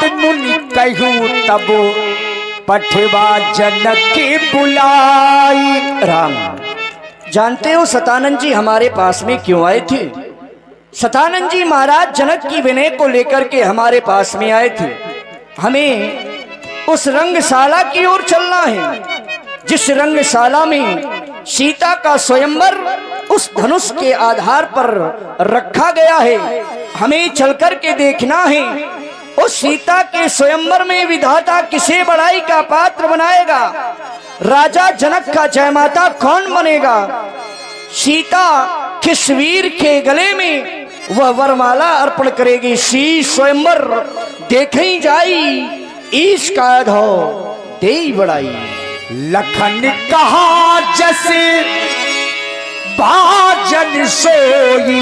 बात मुनि कहूँ तब पठवा जनक की बुलाई। राम, जानते हो सतानंद जी हमारे पास में क्यों आए थे? सतानंद जी महाराज जनक की विनय को लेकर के हमारे पास में आए थे। हमें उस रंगशाला की ओर चलना है जिस रंगशाला में सीता का स्वयंवर उस धनुष के आधार पर रखा गया है। हमें चलकर के देखना है उस सीता के स्वयंवर में विधाता किसे बड़ाई का पात्र बनाएगा, राजा जनक का जयमाता कौन बनेगा, सीता किस वीर के गले में वह वरमाला अर्पण करेगी। सी स्वयंवर देखी जाई ईश का धो दे बड़ाई। लखन कहा जैसे बाजन सोई,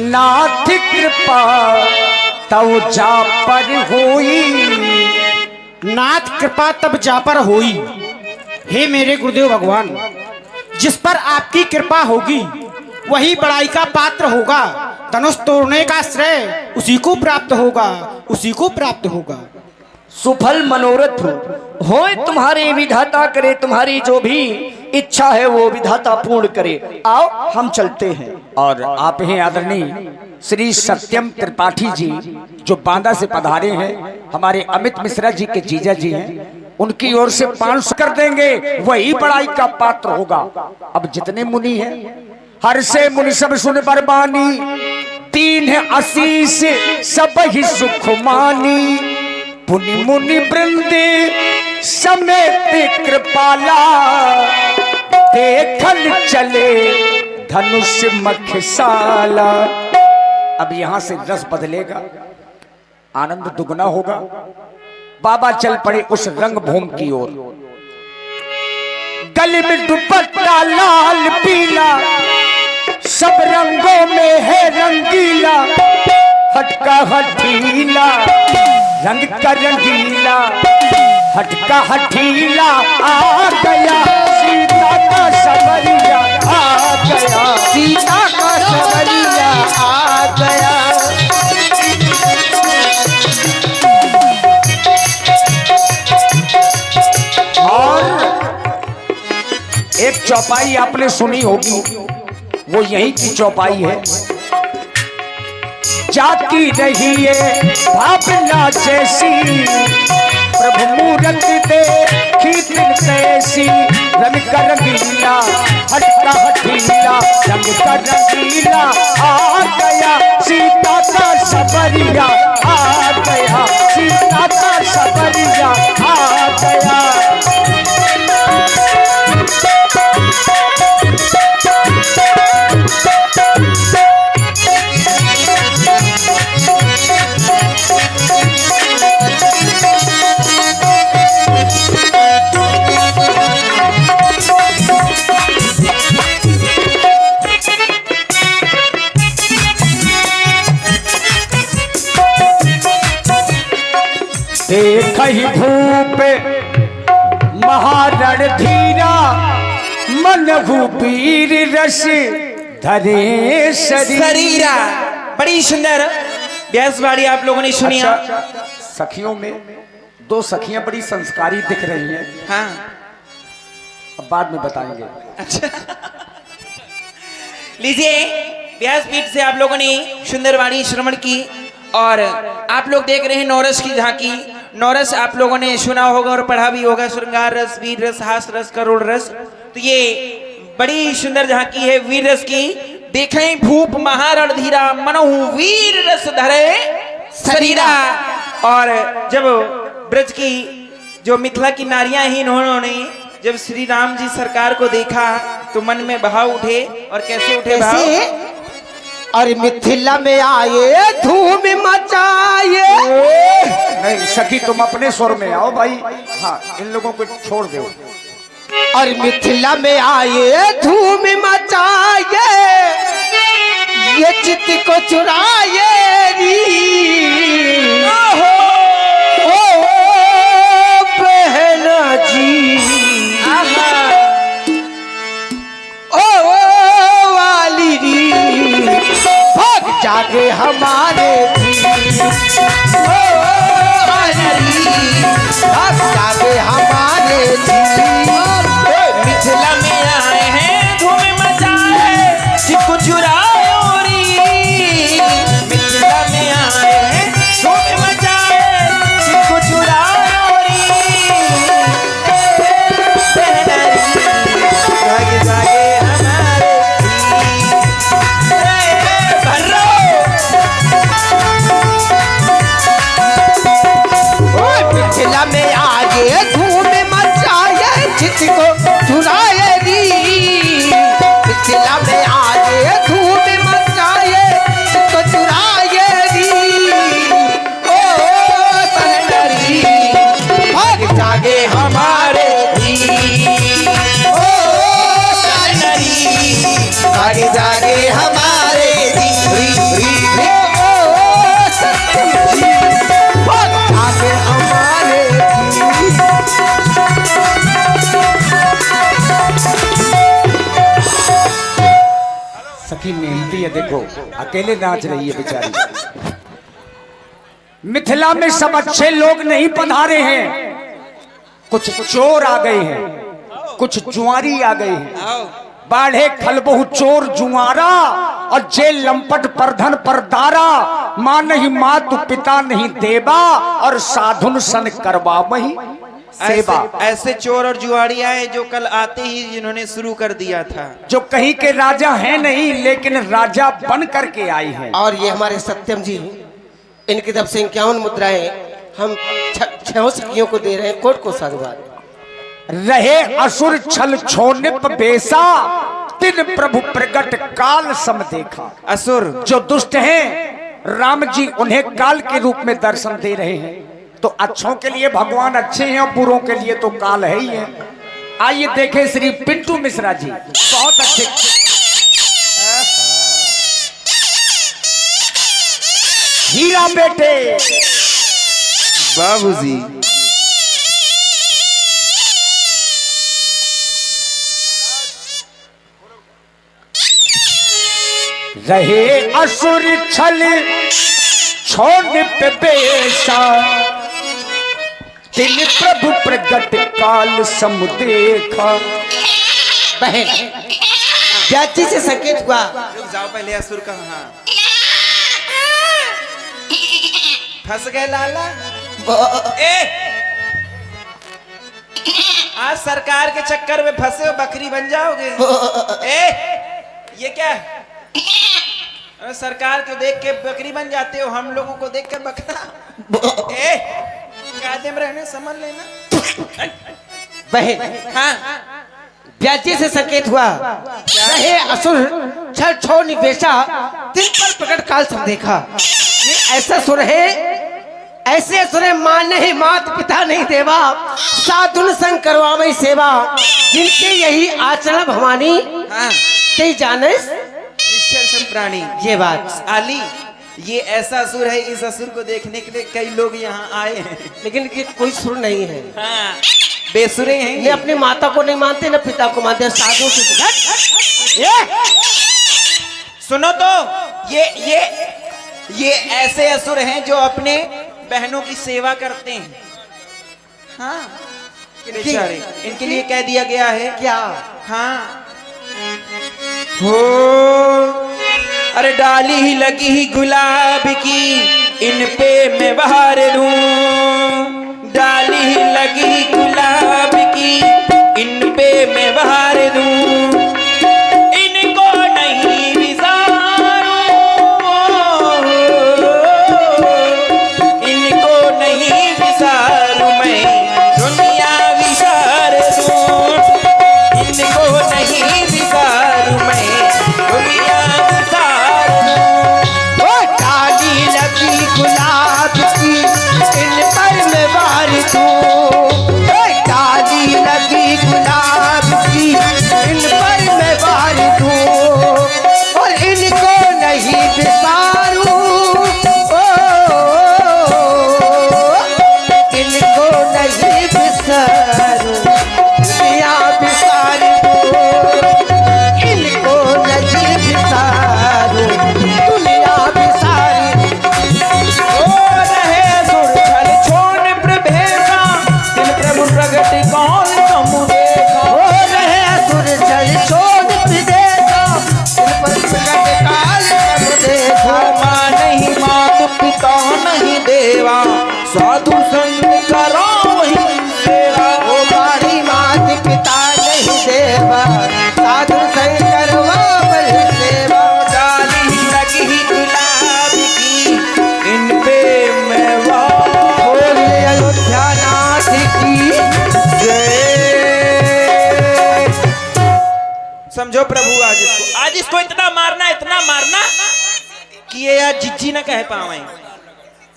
नाथ कृपा तब जा पर होई। नाथ कृपा तब जा पर होई। हे मेरे गुरुदेव भगवान, जिस पर आपकी कृपा होगी वही बड़ाई का पात्र होगा। धनुष तोड़ने का श्रेय उसी को प्राप्त होगा, उसी को प्राप्त होगा। सुफल मनोरथ हो तुम्हारे विधाता करे, तुम्हारी जो भी इच्छा है वो विधाता पूर्ण करे। आओ हम चलते हैं। और आप हैं आदरणीय श्री सत्यम त्रिपाठी जी जो बांदा से पधारे हैं, हमारे अमित मिश्रा जी के जीजा जी हैं, उनकी ओर से 500 कर देंगे, वही बड़ाई का पात्र होगा। अब जितने मुनि हैं हर से मुनि सब सुन बरबानी, 3 है आशीष सब ही सुख मानी। पुनि मुनि वृंदे समेत कृपाला, देखल चले धनुष मखसाला। अब यहां से रस बदलेगा, आनंद दुगना होगा। बाबा चल पड़े उस रंगभूमि की ओर। गले में दुपट्टा लाल पीला, सब रंगों में है रंगीला, हटका हठीला रंग का रंगीला, हटका हठीला आ गया सीता का सवरिया, आ गया सीता का सवरिया, आ गया। और एक चौपाई आपने सुनी होगी, वो यही की चौपाई है। जाती रही है भावना जैसी, प्रभु मूरत देखी दिन तैसी। रंग का रंगीला हटका हठीला, रंग का रंगीला आ गया सीता का सवरिया, आ गया सीता का सवरिया, आ गया। देख ही भूप महारण धीरा, मनहु वीर रस धरे शरीरा। बड़ी सुंदर व्यासवाणी आप लोगों ने सुनी। अच्छा, सखियों में 2 सखियां बड़ी संस्कारी दिख रही हैं। हाँ, अब बाद में बताएंगे। अच्छा लीजिए, व्यासपीठ से आप लोगों ने सुंदर वाणी श्रवण की और आप लोग देख रहे हैं नौरस की झांकी। नौरस आप लोगों ने सुना होगा और पढ़ा भी होगा, श्रृंगार रस, वीर रस, हास रस, करुण रस। तो ये बड़ी सुंदर झांकी है वीर रस की। देखें भूप महारण धीरा, मनहु वीर रस धरे शरीरा। और जब ब्रज की जो मिथिला की नारियां ही इन्होंने जब श्री राम जी सरकार को देखा तो मन में भाव उठे। और कैसे उठे भाव? और मिथिला में आए धूम मचाए। नहीं सखी, तुम अपने स्वर में आओ भाई। हाँ, इन लोगों को छोड़ दो। और मिथिला में आए धूम मचाए, ये चित्त को चुराए री। ओ बहना जी, ओ वाली री, भाग जागे हमारे भी। है, देखो अकेले नाच रही है बेचारी। मिथिला में सब अच्छे लोग नहीं पधारे हैं, कुछ चोर आ गए हैं, कुछ जुआरी आ गए हैं। बाढ़े खलबहु चोर जुआरा और जेल लंपट परधन परदारा। माँ नहीं मातु पिता नहीं देवा और साधुन सन करवा वही सेवा। ऐसे चोर और जुआरी आए जो कल आते ही जिन्होंने शुरू कर दिया था, जो कहीं के राजा हैं नहीं लेकिन राजा बन करके आई हैं। और ये हमारे सत्यम जी, इनकी तरफ से 51 मुद्राएं हम 6 सखियों को दे रहे हैं। कोट को साधुवाद। रहे असुर छल छोनिप बेसा, तिन प्रभु प्रगट काल सम देखा। असुर जो दुष्ट हैं राम जी उन्हें काल के रूप में दर्शन दे रहे हैं। तो अच्छों के लिए भगवान अच्छे हैं और बुरों के लिए तो काल है ही है। आइए देखें श्री पिंटू मिश्रा जी, बहुत अच्छे। हीरा बेटे बाबूजी, रहे असुर छल छोनिप बेसा, तिन प्रभु प्रगट काल सम देखा। बहन जाति से संकेत हुआ। रुक जाओ पहले, असुर का हाँ फंस गए लाला। आज सरकार के चक्कर में फंसे हो, बकरी बन जाओगे। ये क्या है? अरे सरकार को देख के बकरी बन जाते हो, हम लोगों को देख कर बकरा। कायदे में रहने समझ लेना। बहन हाँ व्याज्य से संकेत हुआ। रहे असुर छल छो निवेशा, तिन पर प्रकट काल सब देखा। ये ऐसा सुर है, ऐसे सुर है, माँ नहीं मात पिता नहीं देवा, साधुन संग करवावई सेवा। जिनके यही आचरण भवानी, हाँ कई जाने निश्चल प्राणी। ये बात आली, ये ऐसा असुर है, इस असुर को देखने के लिए कई लोग यहाँ आए हैं। लेकिन ये कोई सुर नहीं है। हाँ, बेसुरे हैं ने ये। अपनी माता को नहीं मानते, न पिता को मानते, साधु से। सुनो तो, ये ऐसे असुर हैं जो अपने बहनों की सेवा करते हैं। हाँ बेचारे, इनके लिए कह दिया गया है क्या? हाँ हो, अरे डाली ही लगी ही गुलाब की, इन पे मैं बहार दूं। डाली ही लगी ही गुलाब की, इन पे मैं बहार दूं। इनको नहीं विसारूं, इनको नहीं विसारूं मैं, दुनिया विसार दूं। इनको नहीं विसारूं मैं, दुनिया विसार दूं। ओ डाली लगी गुलाब की, इन पर मैं वार दूं। ओ डाली लगी गुलाब की, इन पर मैं वार दूं। और इनको नहीं विसारूं, इनको नहीं विसारूं, दुनिया विसार दूं। इनको नहीं विसारूं, दुनिया विसार दूं। ओ रहे सुर छल छोड़ प्रभेसा, तिन प्रभु प्रगट कौन समु देखा। हो रहे असुर छल छोड़ विदेशा, इन पर प्रकट काल सब देखा। माँ नहीं मात पिता नहीं देवा, साधु संग करो वही सेवा। ओ बारी मात पिता नहीं देवा, साधु संग करवा बल सेवा। डाली लगी ही गुलाब की, इन पे मैं बोले अयोध्या नाथ की समझो प्रभु, आज इसको इतना मारना कि ये यार जिज्जी ना कह पावे।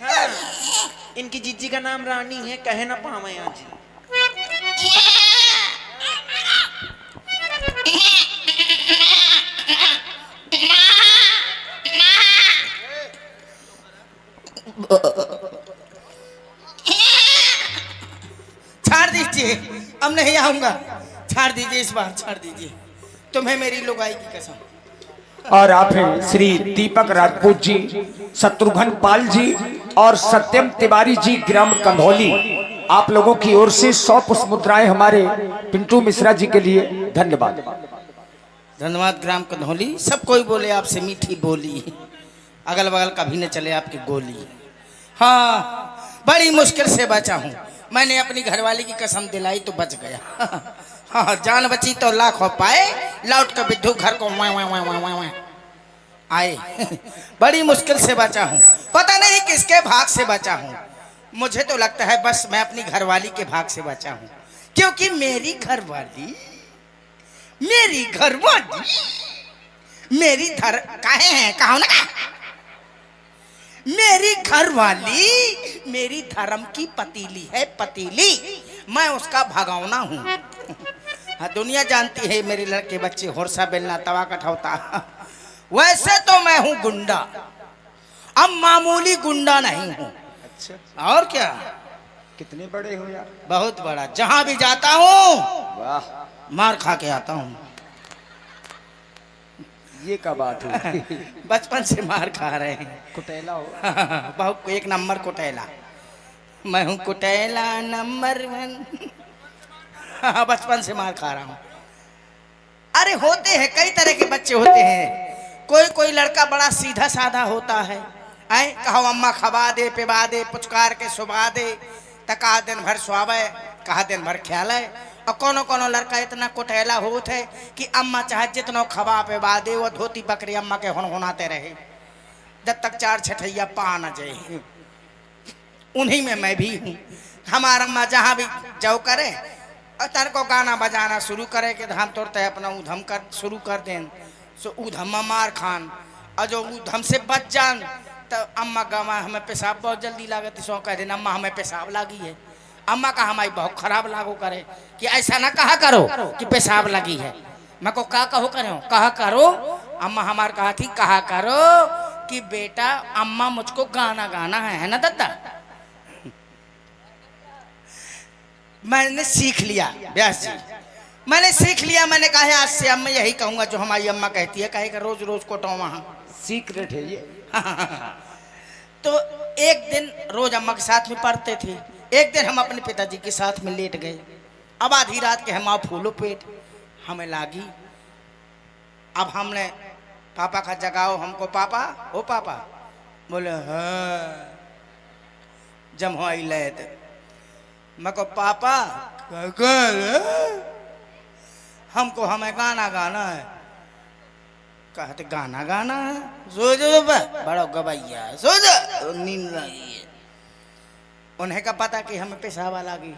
हाँ, इनकी जिज्जी का नाम रानी है, कहे ना पावे आज। छाड़ दीजिए, अब नहीं आऊंगा। छाड़ दीजिए, इस बार छाड़ दीजिए। तुम्हें मेरी लुगाई की कसम। और आप हैं श्री दीपक राजपूत जी, शत्रुघ्न पाल जी और सत्यम तिवारी जी, ग्राम कंधौली। आप लोगों की ओर से 100 पुष्प मुद्राएं हमारे पिंटू मिश्रा जी के लिए। धन्यवाद। धन्यवाद ग्राम कंधौली। सब कोई बोले आपसे मीठी बोली, अगल बगल कभी न चले आपकी गोली। हाँ, बड़ी मुश्किल से बचा हूँ। मैंने अपनी घरवाली की कसम दिलाई तो बच गया। हाँ, जान बची तो लाख हो पाए, लौट कर बिद्धू घर को आए। बड़ी मुश्किल से बचा हूँ, पता नहीं किसके भाग से बचा हूँ। मुझे तो लगता है बस मैं अपनी घरवाली के भाग से बचा हूँ, क्योंकि मेरी घरवाली मेरी काहे हैं कहो ना, मेरी घरवाली मेरी धर्म की पतीली है, पतीली। मैं उसका भगौना हूँ। हाँ, दुनिया जानती है मेरे लड़के बच्चे होरसा बेलना तवा कठौता। वैसे तो मैं हूँ गुंडा, अब मामूली गुंडा नहीं हूँ। अच्छा, और क्या? कितने बड़े हो यार? बहुत बड़ा। जहां भी जाता हूँ वाह, मार खा के आता हूँ। ये क्या बात है? बचपन से मार खा रहे हैं। कुटेला हो? बहुत एक नंबर कुटेला। मैं हूँ कुटेला नंबर 1। बचपन से मार खा रहा हूँ। अरे होते हैं कई तरह के बच्चे होते हैं। कोई लड़का बड़ा सीधा साधा होता है, कहो अम्मा खबा दे पिबा दे पुचकार के सुबा दे, कहा दिन भर सुहावे, कहा दिन भर ख्याल है। और कोनो लड़का इतना कुटेला होता है कि अम्मा चाहे जितना खबा पिबा दे, वो धोती बकरी अम्मा के हुनहुनाते रहे जब तक 4 छठैया पा न जाए। उन्हीं में मैं भी हूँ। हमारा अम्मा जहाँ भी जाओ करे और तर को गाना बजाना शुरू करे कि हम तोड़ते अपना उधम कर शुरू कर दें, सो उधम मार खान। और जो उधम से बच जान तो अम्मा गवा हमें पेशाब बहुत जल्दी लागत, सो कह देना अम्मा हमें पेशाब लागी है। अम्मा का हमारी बहुत खराब लागू करे कि ऐसा ना कहा करो कि पेशाब लगी है। मैं को कहा कहो कहा करो। अम्मा हमार कहा थी कहा करो कि बेटा अम्मा मुझको गाना गाना है ना दादा। मैंने सीख लिया व्यास जी, मैंने सीख लिया। मैंने कहा आज से अब मैं यही कहूंगा जो हमारी अम्मा कहती है, कहेगा रोज रोज कोटो वहां। सीक्रेट है ये। तो एक दिन रोज अम्मा के साथ में पढ़ते थे। एक दिन हम अपने पिताजी के साथ में लेट गए। अब आधी रात के हम फूलो पेट हमें लागी। अब हमने पापा का जगाओ हमको, पापा ओ पापा। बोले हाँ जम हो आई लैत। मैं को पापा हमको हमें गाना गाना है। कहते गाना गाना है? सो जो बड़ा गवैया सो जा, नींद लगी है। उन्हें का पता कि हमें पेशाब लगी।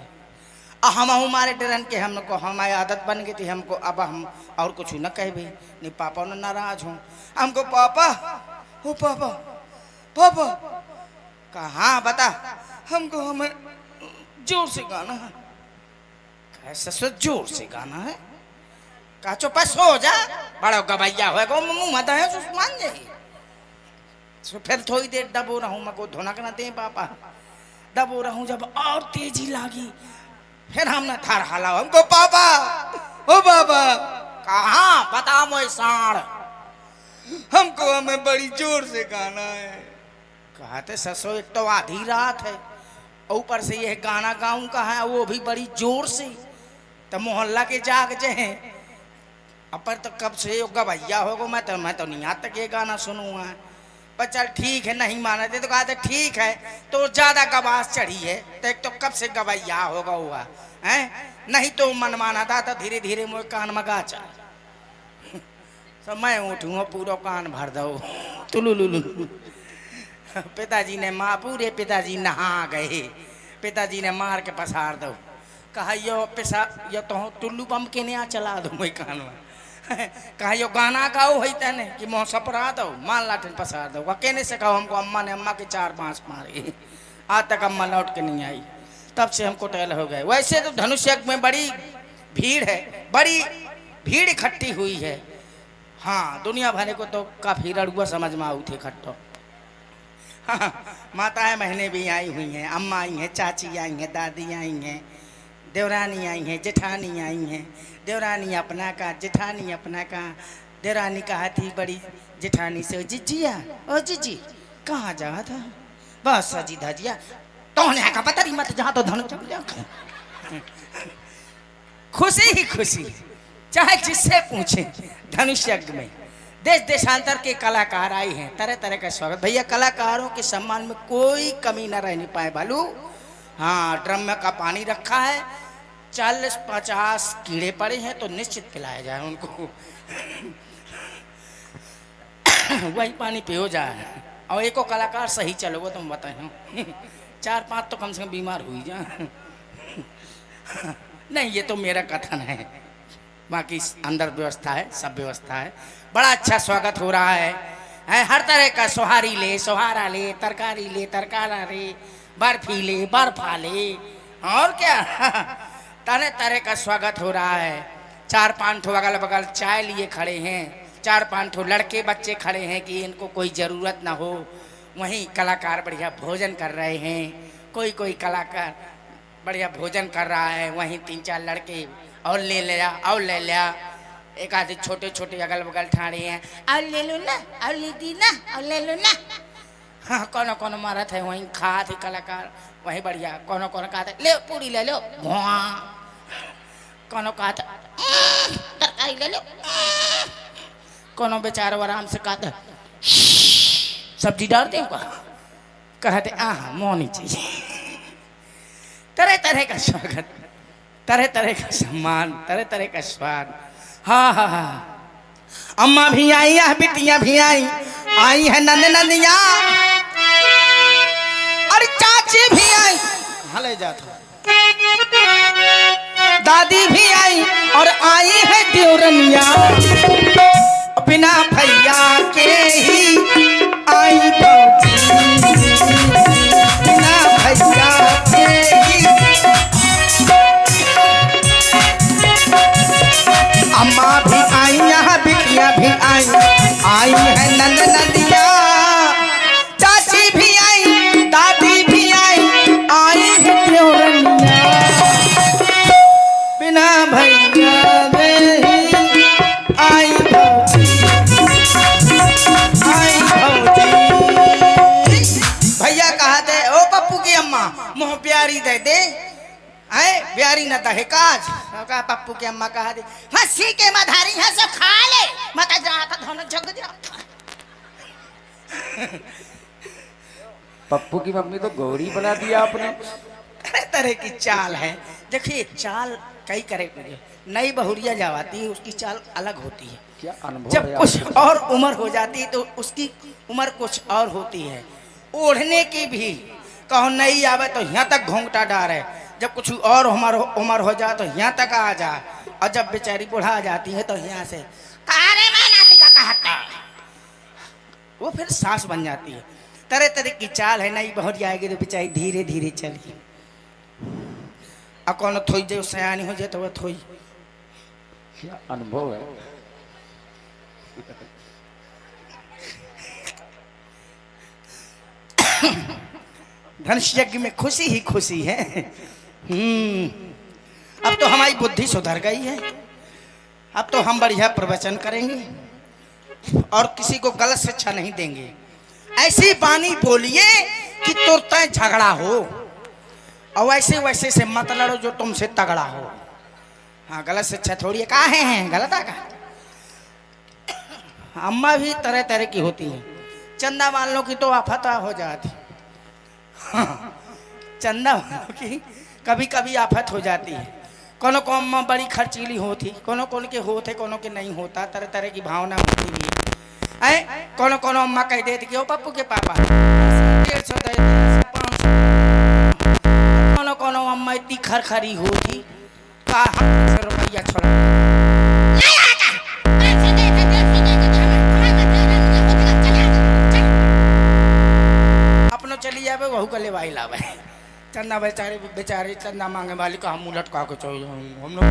हम हमारे डरन के हमको हमारी आदत बन गई थी हमको। अब हम और कुछ न कह भी नहीं, पापा ने नाराज हूँ हमको। पापा ओ पापा पापा कहाँ बता हमको हमें जोर से गाना है। कैसे जोर से गाना है? कहा चुप सो जा, बड़ा गवैया होगा मुंह मत है मान जाएगी। तो फिर थोड़ी देर दबो रहूं, मैं को धोना करना दे पापा। दबो रहूं जब और तेजी लागी, फिर हमने थार हाला हमको पापा ओ पापा। कहाँ बता मोए साड़, हमको हमें बड़ी जोर से गाना है। कहते ससो एक तो आधी रात है, ऊपर से यह गाना गाऊं कहा है वो भी बड़ी जोर से, तो मोहल्ला के जाग जे अपर तो कब से गवैया होगा। मैं तो नहीं आज तक ये गाना सुनूंगा। पर चल ठीक है, नहीं माना थे तो कहा था ठीक है, तो ज्यादा गवास चढ़ी है तो एक तो कब से गवैया होगा हुआ है। नहीं तो मन माना था तो धीरे धीरे मुझे कान में गाचा। तो मैं उठूंगा पूरा कान भर दो तुलुलुलु। पिताजी ने माँ पूरे पिताजी नहा गए। पिताजी ने मार के पसार दो। कहा यो पिसा यो तो टुल्लू बम के नया चला दो मुझे कान में। कहा यो गाना गाओ है तेने कि मोह सपरा दो मान लाठन पसार दो। कहने से कहो हमको अम्मा ने अम्मा के 4-5 मारे। आज तक अम्मा लौट के नहीं आई, तब से हमको टहल हो गए। वैसे तो धनुष यज्ञ में बड़ी भीड़ है, बड़ी भीड़ इकट्ठी हुई है। हाँ दुनिया भर को तो काफी रड़ुआ समझ में आऊ थे इकट्ठो। हाँ, माताएं बहनें भी आई हुई हैं, अम्मा आई हैं, चाची आई हैं, दादी आई हैं, देवरानी आई हैं, जेठानी आई हैं। देवरानी अपना का, जेठानी अपना का, देरानी कहा थी बड़ी जेठानी से, जिजिया ओ जिजी कहाँ जा था? बस सजी धजिया तो का पता नहीं मत जहाँ तो धन चल जा। खुशी ही खुशी, चाहे जिससे पूछे। धनुष यज्ञ में देश देशांतर के कलाकार आए हैं, तरह तरह का स्वागत। भैया कलाकारों के सम्मान में कोई कमी न रहने पाए बालू। हाँ, ड्रम में का पानी रखा है, 40-50 कीड़े पड़े हैं तो निश्चित पिलाया जाए उनको। वही पानी पियो जाए। और एको कलाकार सही चलोगे तुम बताए 4-5 तो कम से कम बीमार हुई जा। नहीं, ये तो मेरा कथन है, बाकी अंदर व्यवस्था है, सब व्यवस्था है। बड़ा अच्छा स्वागत हो रहा है हर तरह का। सोहारी ले सोहारा ले, तरकारी ले तरकारा ले, बर्फी ले बर्फा ले, और क्या तरह तरह का स्वागत हो रहा है। 4-5 ठो अगल बगल चाय लिए खड़े हैं, 4-5 ठो लड़के बच्चे खड़े हैं कि इनको कोई ज़रूरत ना हो। वहीं कलाकार बढ़िया भोजन कर रहे हैं, कोई कलाकार बढ़िया भोजन कर रहा है। वहीं 3-4 लड़के और ले लिया और ले लिया, एक आधे छोटे छोटे अगल बगल ठाड़े हैं, और ले लो ना और ले दी ना और ले लो ना। हाँ, कोनो कोनो मारा था वहीं खा थे कलाकार, वहीं बढ़िया। कोनो कोनो कहा था ले पूरी ले लो, कोनो कहा था तरकारी ले लो, कोनो बेचारा आराम से कहा था सब्जी डालते हो, कहते हाँ मोनी चाहिए। तरह तरह का स्वागत, तरह तरह का सम्मान, तरह तरह का स्वाद। हाँ हाँ हाँ, अम्मा भी आई है, बिटिया भी आई है नंद नंदिया, और चाची भी आई, हले जाता दादी भी आई, और आई है देवरनिया, बिना भैया के ही आई भौजी, बिना भैया के ही। अम्मा भी आई यहाँ, बिटिया भी आई है नंद नंदिया, चाची भी आई, दादी भी आई है देवरनिया, बिना भैया के ही आई भौजी, आई भौजी। भैया कहा दे ओ पप्पू की अम्मा मोह प्यारी दे दे, आए प्यारी न दहे काज। का पप्पू की अम्मा कहा दे हंसी के मधारी है सब खा ले, मत जा था धन जग जा। पप्पू की मम्मी तो गौरी बना दिया आपने। तरह तरह की चाल है। देखिए चाल कई करे, नई बहुरिया जावाती है उसकी चाल अलग होती है। क्या अनुभव जब है कुछ और उम्र हो जाती है तो उसकी उम्र कुछ और होती है। ओढ़ने की भी कहो नहीं आवे तो यहाँ तक घोंघटा डार है, जब कुछ और उम्र हो जाए तो यहाँ तक आ जाए, और जब बेचारी बुढ़ा जाती है तो यहाँ से कारे में नाती का कहता वो फिर सांस बन जाती है। तरह तरह की चाल है। नई बहुत जाएगी तो बेचारी धीरे धीरे चली, और कौन थोई जो सयानी हो जाए तो वह थोई। क्या अनुभव है। धनुष यज्ञ में खुशी ही खुशी है। अब तो हमारी बुद्धि सुधर गई है, अब तो हम बढ़िया प्रवचन करेंगे और किसी को गलत शिक्षा नहीं देंगे। ऐसी बानी बोलिए कि तुरंत झगड़ा हो, और वैसे वैसे से मत लड़ो जो तुमसे तगड़ा हो। हाँ, गलत शिक्षा थोड़ी है, कहा है गलत है का। अम्मा भी तरह तरह की होती हैं। चंदा वालों की तो आफत हो जाती, चंदा वालों की कभी कभी आफत हो जाती है। कोनो को अम्मा बड़ी खर्चीली होती, कोनो कोनो के होते, कोनो के नहीं होता। तरह तरह की भावना होती भी है। कोनो कोनो अम्मा कह देती कि ओ पप्पू के पापा 150 दे दे, 500। कोनो कोनो अम्मा इतनी खरखरी होती का रुपया छोड़ा अपनो चली जावे, वहू का ले भाई लावे। चंदा बेचारे बेचारे चंदा मांगे वाली का हम उलट का चाहिए हम लोग।